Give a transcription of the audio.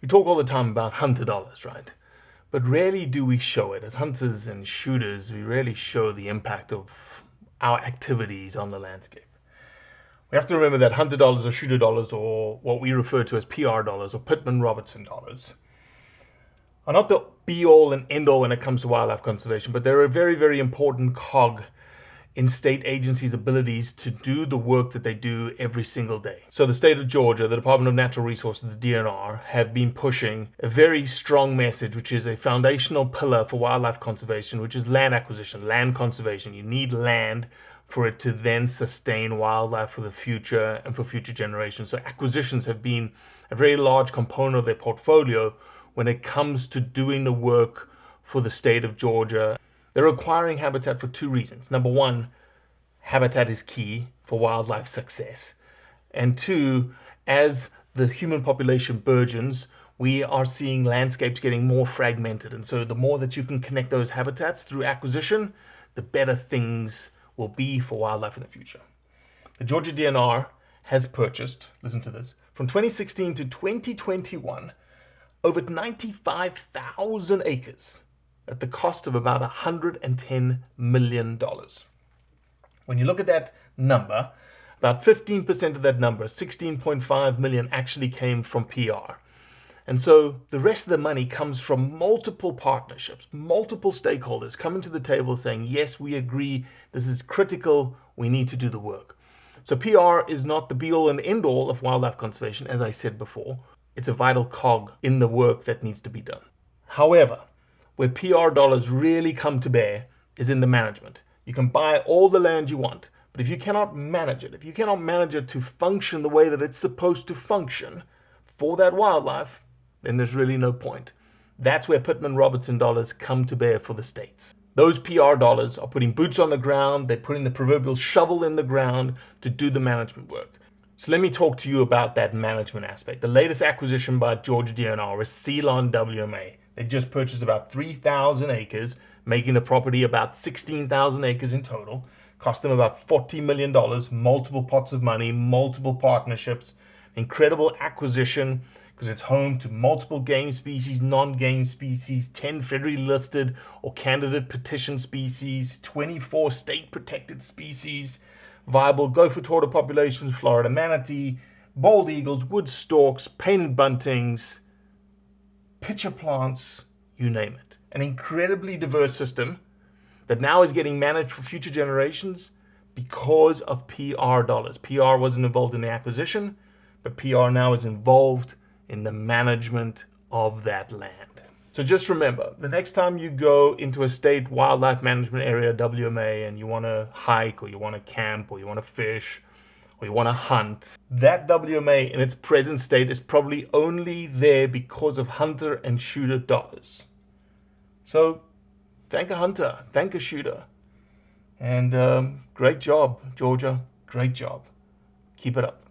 We talk all the time about hunter dollars, right? But rarely do we show it. As hunters and shooters, we rarely show the impact of our activities on the landscape. We have to remember that hunter dollars or shooter dollars, or what we refer to as PR dollars or Pittman-Robertson dollars, are not the be-all and end-all when it comes to wildlife conservation, but they're a very, very important cog in state agencies' abilities to do the work that they do every single day. So the state of Georgia, the Department of Natural Resources, the DNR, have been pushing a very strong message, which is a foundational pillar for wildlife conservation, which is land acquisition, land conservation. You need land for it to then sustain wildlife for the future and for future generations. So acquisitions have been a very large component of their portfolio when it comes to doing the work for the state of Georgia. They're acquiring habitat for two reasons. Number one, habitat is key for wildlife success. And two, as the human population burgeons, we are seeing landscapes getting more fragmented. And so the more that you can connect those habitats through acquisition, the better things will be for wildlife in the future. The Georgia DNR has purchased, listen to this, from 2016 to 2021, over 95,000 acres at the cost of about $110 million. When you look at that number, about 15% of that number, 16.5 million, actually came from PR. And so the rest of the money comes from multiple partnerships, multiple stakeholders coming to the table saying, yes, we agree, this is critical, we need to do the work. So PR is not the be-all and end-all of wildlife conservation, as I said before. It's a vital cog in the work that needs to be done. However, where PR dollars really come to bear is in the management. You can buy all the land you want, but if you cannot manage it, if you cannot manage it to function the way that it's supposed to function for that wildlife, then there's really no point. That's where Pittman-Robertson dollars come to bear for the states. Those PR dollars are putting boots on the ground, they're putting the proverbial shovel in the ground to do the management work. So let me talk to you about that management aspect. The latest acquisition by Georgia DNR is Ceylon WMA. They just purchased about 3,000 acres, making the property about 16,000 acres in total. Cost them about $40 million, multiple pots of money, multiple partnerships, incredible acquisition because it's home to multiple game species, non-game species, 10 federally listed or candidate petition species, 24 state protected species, viable gopher-tortoise populations, Florida manatee, bald eagles, wood storks, painted buntings, pitcher plants, you name it. An incredibly diverse system that now is getting managed for future generations because of PR dollars. PR wasn't involved in the acquisition, but PR now is involved in the management of that land. So just remember, the next time you go into a state wildlife management area, WMA, and you want to hike or you want to camp or you want to fish or you want to hunt, that WMA in its present state is probably only there because of hunter and shooter dollars. So thank a hunter, thank a shooter. And great job, Georgia, great job. Keep it up.